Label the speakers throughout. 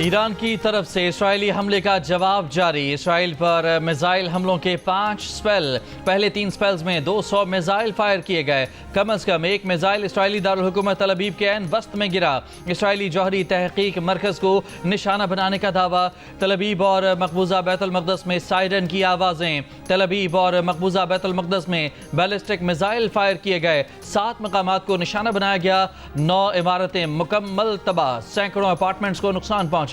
Speaker 1: ایران کی طرف سے اسرائیلی حملے کا جواب جاری۔ اسرائیل پر میزائل حملوں کے 5 سپیل، پہلے 3 سپیلز میں 200 میزائل فائر کیے گئے۔ کم از کم ایک میزائل اسرائیلی دارالحکومت تل ابیب کے عین وسط میں گرا۔ اسرائیلی جوہری تحقیق مرکز کو نشانہ بنانے کا دعویٰ۔ تل ابیب اور مقبوضہ بیت المقدس میں سائرن کی آوازیں۔ تل ابیب اور مقبوضہ بیت المقدس میں بیلسٹک میزائل فائر کیے گئے۔ 7 مقامات کو نشانہ بنایا گیا۔ 9 عمارتیں مکمل تباہ، سینکڑوں اپارٹمنٹس کو نقصان پہنچا۔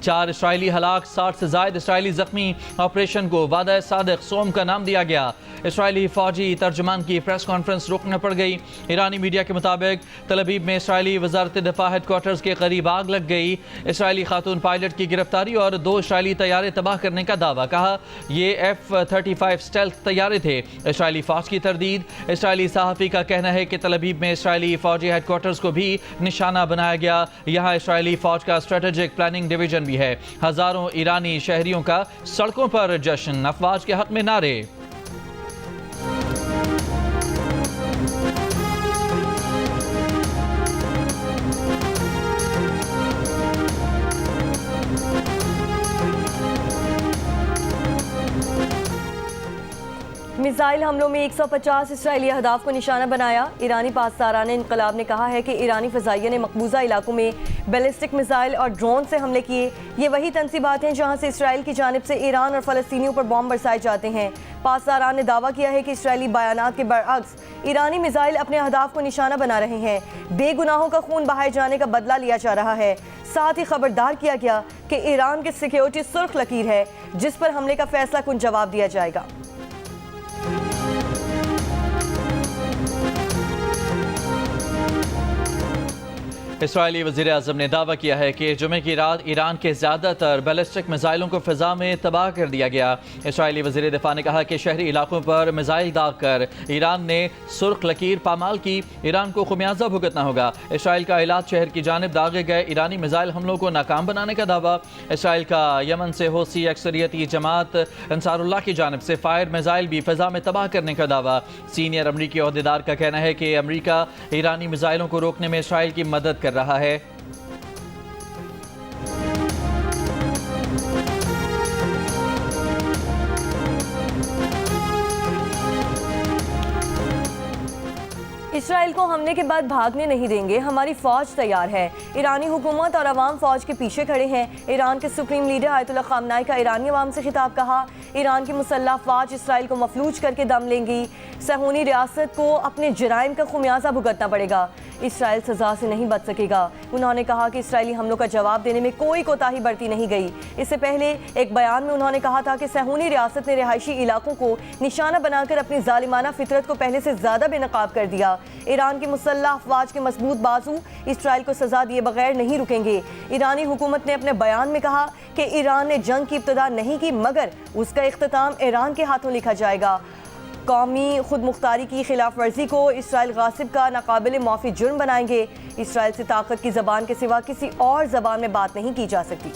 Speaker 1: 4 اسرائیلی ہلاک، 60 سے زائد اسرائیلی زخمی۔ آپریشن کو وعدہ صادق سوم کا نام دیا گیا۔ اسرائیلی فوجی ترجمان کی پریس کانفرنس روکنا پڑ گئی۔ ایرانی میڈیا کے مطابق تل ابیب میں اسرائیلی وزارت دفاع ہیڈ کوارٹرز کے قریب آگ لگ گئی۔ اسرائیلی خاتون پائلٹ کی گرفتاری اور 2 اسرائیلی طیارے تباہ کرنے کا دعویٰ۔ کہا یہ F-35 اسٹیلتھ طیارے تھے۔ اسرائیلی فوج کی تردید۔ اسرائیلی صحافی کا کہنا ہے کہ تل ابیب میں اسرائیلی فوجی ہیڈ کوارٹرز کو بھی نشانہ بنایا گیا۔ یہاں اسرائیلی فوج کا اسٹریٹجک پلاننگ ڈویژن بھی ہے۔ ہزاروں ایرانی شہریوں کا سڑکوں پر جشن، افواج کے حق میں نعرے۔
Speaker 2: میزائل حملوں میں 150 اسرائیلی اہداف کو نشانہ بنایا۔ ایرانی پاسداران انقلاب نے کہا ہے کہ ایرانی فضائیہ نے مقبوضہ علاقوں میں بیلسٹک میزائل اور ڈرون سے حملے کیے۔ یہ وہی تنصیبات ہیں جہاں سے اسرائیل کی جانب سے ایران اور فلسطینیوں پر بم برسائے جاتے ہیں۔ پاسداران نے دعویٰ کیا ہے کہ اسرائیلی بیانات کے برعکس ایرانی میزائل اپنے اہداف کو نشانہ بنا رہے ہیں۔ بے گناہوں کا خون بہائے جانے کا بدلہ لیا جا رہا ہے۔ ساتھ ہی خبردار کیا گیا کہ ایران کی سیکیورٹی سرخ لکیر ہے جس پر حملے کا فیصلہ کن جواب دیا جائے گا۔
Speaker 1: اسرائیلی وزیر اعظم نے دعویٰ کیا ہے کہ جمعے کی رات ایران کے زیادہ تر بیلسٹک میزائلوں کو فضا میں تباہ کر دیا گیا۔ اسرائیلی وزیر دفاع نے کہا کہ شہری علاقوں پر میزائل داغ کر ایران نے سرخ لکیر پامال کی۔ ایران کو خمیازہ بھگتنا ہوگا۔ اسرائیل کا ایلات شہر کی جانب داغے گئے ایرانی میزائل حملوں کو ناکام بنانے کا دعویٰ۔ اسرائیل کا یمن سے حوثی اکثریتی جماعت انصار اللہ کی جانب سے فائر میزائل بھی فضا میں تباہ کرنے کا دعویٰ۔ سینئر امریکی عہدیدار کا کہنا ہے کہ امریکہ ایرانی میزائلوں کو روکنے میں اسرائیل کی مدد کر رہا ہے۔
Speaker 2: اسرائیل کو حملے کے بعد بھاگنے نہیں دیں گے، ہماری فوج تیار ہے۔ ایرانی حکومت اور عوام فوج کے پیچھے کھڑے ہیں۔ ایران کے سپریم لیڈر آیت اللہ خامنائی کا ایرانی عوام سے خطاب۔ کہا ایران کی مسلح افواج اسرائیل کو مفلوج کر کے دم لیں گی۔ صہیونی ریاست کو اپنے جرائم کا خمیازہ بھگتنا پڑے گا۔ اسرائیل سزا سے نہیں بچ سکے گا۔ انہوں نے کہا کہ اسرائیلی حملوں کا جواب دینے میں کوئی کوتاہی برتی نہیں گئی۔ اس سے پہلے ایک بیان میں انہوں نے کہا تھا کہ صہیونی ریاست نے رہائشی علاقوں کو نشانہ بنا کر اپنی ظالمانہ فطرت کو پہلے سے زیادہ بے نقاب کر دیا۔ ایران کی مسلح افواج کے مضبوط بازو اسرائیل کو سزا دیے بغیر نہیں رکیں گے۔ ایرانی حکومت نے اپنے بیان میں کہا کہ ایران نے جنگ کی ابتدا نہیں کی مگر اس کا اختتام ایران کے ہاتھوں لکھا جائے گا۔ قومی خود مختاری کی خلاف ورزی کو اسرائیل غاصب کا ناقابل معافی جرم بنائیں گے۔ اسرائیل سے طاقت کی زبان کے سوا کسی اور زبان میں بات نہیں کی جا سکتی۔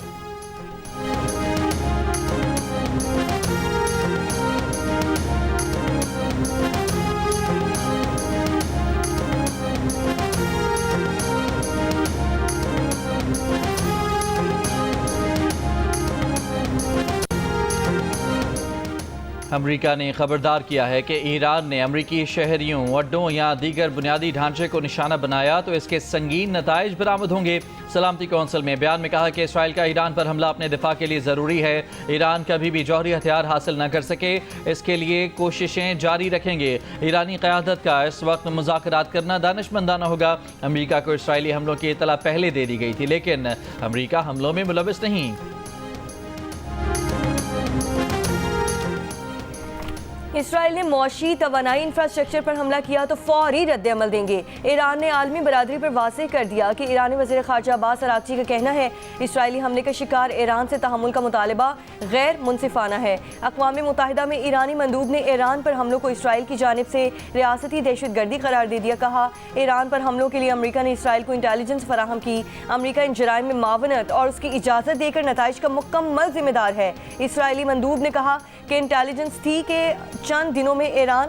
Speaker 1: امریکہ نے خبردار کیا ہے کہ ایران نے امریکی شہریوں، اڈوں یا دیگر بنیادی ڈھانچے کو نشانہ بنایا تو اس کے سنگین نتائج برآمد ہوں گے۔ سلامتی کونسل میں بیان میں کہا کہ اسرائیل کا ایران پر حملہ اپنے دفاع کے لیے ضروری ہے۔ ایران کبھی بھی جوہری ہتھیار حاصل نہ کر سکے، اس کے لیے کوششیں جاری رکھیں گے۔ ایرانی قیادت کا اس وقت مذاکرات کرنا دانشمندانہ ہوگا۔ امریکہ کو اسرائیلی حملوں کی اطلاع پہلے دے دی گئی تھی لیکن امریکہ حملوں میں ملوث نہیں۔
Speaker 2: اسرائیل نے معاشی توانائی انفراسٹرکچر پر حملہ کیا تو فوری رد عمل دیں گے۔ ایران نے عالمی برادری پر واضح کر دیا کہ ایرانی وزیر خارجہ عباس اراغچی کا کہنا ہے اسرائیلی حملے کا شکار ایران سے تحمل کا مطالبہ غیر منصفانہ ہے۔ اقوام متحدہ میں ایرانی مندوب نے ایران پر حملوں کو اسرائیل کی جانب سے ریاستی دہشت گردی قرار دے دیا۔ کہا ایران پر حملوں کے لیے امریکہ نے اسرائیل کو انٹیلیجنس فراہم کی۔ امریکہ ان جرائم میں معاونت اور اس کی اجازت دے کر نتائج کا مکمل ذمہ دار ہے۔ اسرائیلی مندوب نے کہا کہ انٹیلیجنس تھی کہ چند دنوں میں ایران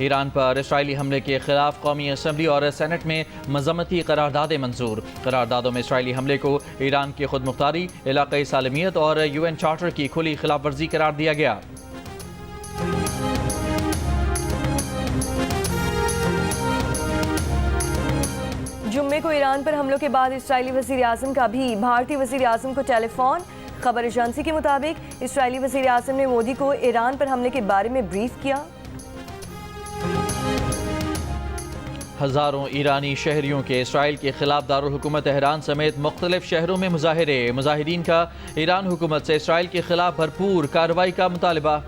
Speaker 1: ایران پر اسرائیلی حملے کے خلاف قومی اسمبلی اور سینٹ میں مذمتی قراردادیں منظور۔ قراردادوں میں اسرائیلی حملے کو ایران کی خود مختاری، علاقائی سالمیت اور UN چارٹر کی کھلی خلاف ورزی قرار دیا گیا۔
Speaker 2: جمعے کو ایران پر حملوں کے بعد اسرائیلی وزیر اعظم کا بھی بھارتی وزیر اعظم کو ٹیلی فون۔ خبر ایجنسی کے مطابق اسرائیلی وزیر اعظم نے مودی کو ایران پر حملے کے بارے میں بریف کیا۔
Speaker 1: ہزاروں ایرانی شہریوں کے اسرائیل کے خلاف دارالحکومت تہران سمیت مختلف شہروں میں مظاہرے۔ مظاہرین کا ایران حکومت سے اسرائیل کے خلاف بھرپور کارروائی کا مطالبہ۔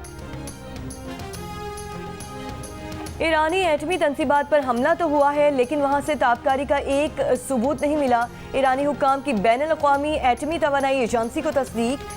Speaker 2: ایرانی ایٹمی تنصیبات پر حملہ تو ہوا ہے لیکن وہاں سے تابکاری کا ایک ثبوت نہیں ملا۔ ایرانی حکام کی بین الاقوامی ایٹمی توانائی ایجنسی کو تصدیق۔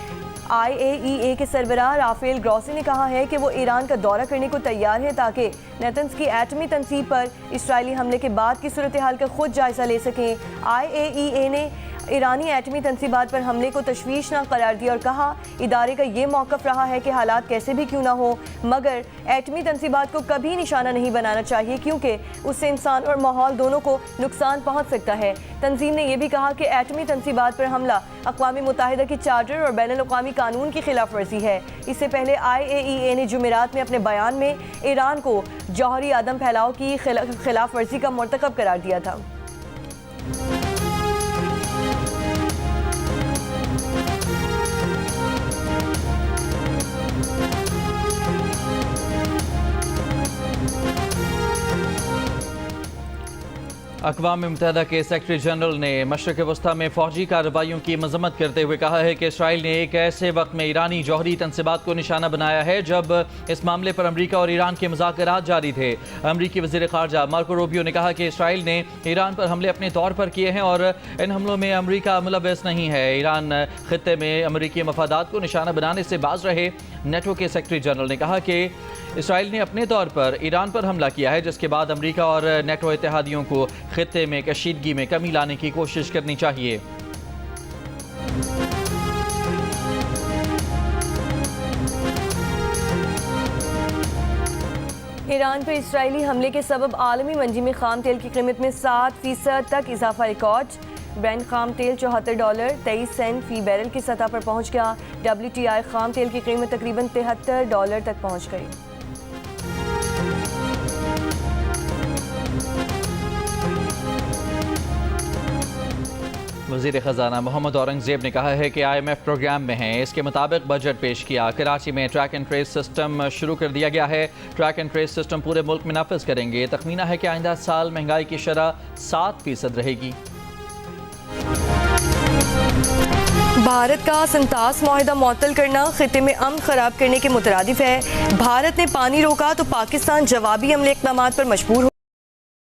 Speaker 2: IAEA کے سربراہ رافیل گروسی نے کہا ہے کہ وہ ایران کا دورہ کرنے کو تیار ہے تاکہ نیتنز کی ایٹمی تنصیب پر اسرائیلی حملے کے بعد کی صورتحال کا خود جائزہ لے سکیں۔ IAEA نے ایرانی ایٹمی تنصیبات پر حملے کو تشویشناک قرار دیا اور کہا ادارے کا یہ موقف رہا ہے کہ حالات کیسے بھی کیوں نہ ہو مگر ایٹمی تنصیبات کو کبھی نشانہ نہیں بنانا چاہیے کیونکہ اس سے انسان اور ماحول دونوں کو نقصان پہنچ سکتا ہے۔ تنظیم نے یہ بھی کہا کہ ایٹمی تنصیبات پر حملہ اقوام متحدہ کی چارٹر اور بین الاقوامی قانون کی خلاف ورزی ہے۔ اس سے پہلے IAEA نے جمعرات میں اپنے بیان میں ایران کو جوہری عدم پھیلاؤ کی خلاف ورزی کا مرتکب قرار دیا تھا۔
Speaker 1: اقوام متحدہ کے سیکرٹری جنرل نے مشرق وسطیٰ میں فوجی کارروائیوں کی مذمت کرتے ہوئے کہا ہے کہ اسرائیل نے ایک ایسے وقت میں ایرانی جوہری تنصیبات کو نشانہ بنایا ہے جب اس معاملے پر امریکہ اور ایران کے مذاکرات جاری تھے۔ امریکی وزیر خارجہ مارکو روبیو نے کہا کہ اسرائیل نے ایران پر حملے اپنے طور پر کیے ہیں اور ان حملوں میں امریکہ ملوث نہیں ہے۔ ایران خطے میں امریکی مفادات کو نشانہ بنانے سے باز رہے۔ نیٹو کے سیکرٹری جنرل نے کہا کہ اسرائیل نے اپنے طور پر ایران پر حملہ کیا ہے جس کے بعد امریکہ اور نیٹو اتحادیوں کو خطے میں کشیدگی میں کمی لانے کی کوشش کرنی چاہیے۔
Speaker 2: ایران پر اسرائیلی حملے کے سبب عالمی منڈی میں خام تیل کی قیمت میں 7% تک اضافہ ریکارڈ۔ برینٹ خام تیل $74.23 فی بیرل کی سطح پر پہنچ گیا۔ WTI خام تیل کی قیمت تقریباً $73 تک پہنچ گئی۔
Speaker 1: وزیر خزانہ محمد اورنگزیب نے کہا ہے کہ IMF پروگرام میں ہیں۔ اس کے مطابق بجٹ پیش کیا۔ کراچی میں ٹریک اینڈ ٹریس سسٹم شروع کر دیا گیا ہے۔ ٹریک اینڈ ٹریس سسٹم پورے ملک میں نافذ کریں گے۔ تخمینہ ہے کہ آئندہ سال مہنگائی کی شرح 7% رہے گی۔
Speaker 2: بھارت کا سنتاس معاہدہ معطل کرنا خطے میں امن خراب کرنے کے مترادف ہے۔ بھارت نے پانی روکا تو پاکستان جوابی عملی اقدامات پر مجبور ہو،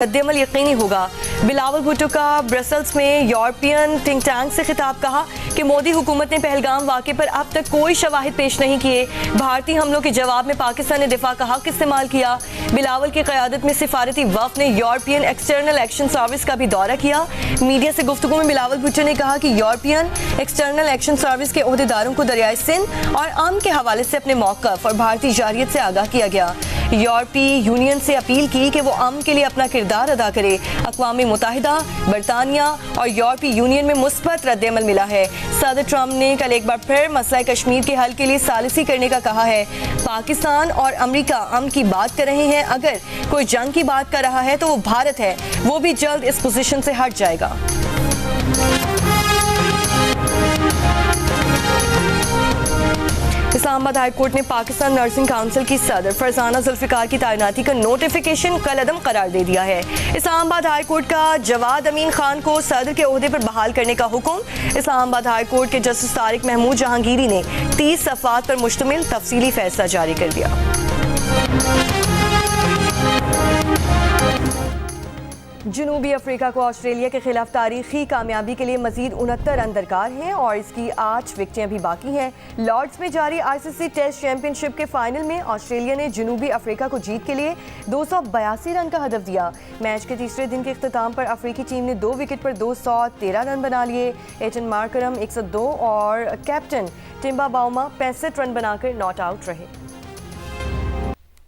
Speaker 2: رد عمل یقینی ہوگا۔ بلاول بھٹو کا برسلز میں یورپین تھنک ٹینک سے خطاب، کہا کہ مودی حکومت نے پہلگام واقعے پر اب تک کوئی شواہد پیش نہیں کیے۔ بھارتی حملوں کے جواب میں پاکستان نے دفاع کا حق استعمال کیا۔ بلاول کی قیادت میں سفارتی وفد نے یورپین ایکسٹرنل ایکشن سروس کا بھی دورہ کیا۔ میڈیا سے گفتگو میں بلاول بھٹو نے کہا کہ یورپین ایکسٹرنل ایکشن سروس کے عہدیداروں کو دریائے سندھ اور امن کے حوالے سے اپنے موقف اور بھارتی جارحیت سے آگاہ کیا گیا۔ یورپی یونین سے اپیل کی کہ وہ امن کے لیے اپنا کردار ادا کرے۔ اقوام متحدہ، برطانیہ اور یورپی یونین میں مثبت رد عمل ملا ہے۔ صدر ٹرمپ نے کل ایک بار پھر مسئلہ کشمیر کے حل کے لیے ثالثی کرنے کا کہا ہے۔ پاکستان اور امریکہ امن کی بات کر رہے ہیں، اگر کوئی جنگ کی بات کر رہا ہے تو وہ بھارت ہے، وہ بھی جلد اس پوزیشن سے ہٹ جائے گا۔ اسلام آباد ہائی کورٹ نے پاکستان نرسنگ کونسل کی صدر فرزانہ ذوالفقار کی تعیناتی کا نوٹیفیکیشن کالعدم قرار دے دیا ہے۔ اسلام آباد ہائی کورٹ کا جواد امین خان کو صدر کے عہدے پر بحال کرنے کا حکم۔ اسلام آباد ہائی کورٹ کے جسٹس طارق محمود جہانگیری نے 30 صفحات پر مشتمل تفصیلی فیصلہ جاری کر دیا۔ جنوبی افریقہ کو آسٹریلیا کے خلاف تاریخی کامیابی کے لیے مزید 69 رن درکار ہیں اور اس کی 8 وکٹیں ابھی باقی ہیں۔ لارڈز میں جاری ICC ٹیسٹ چیمپئن شپ کے فائنل میں آسٹریلیا نے جنوبی افریقہ کو جیت کے لیے 282 رن کا ہدف دیا۔ میچ کے تیسرے دن کے اختتام پر افریقی ٹیم نے 2 وکٹ پر 213 رن بنا لیے۔ ایٹن مارکرم 102 اور کیپٹن ٹمبا باؤما 65 رن بنا کر ناٹ آؤٹ رہے۔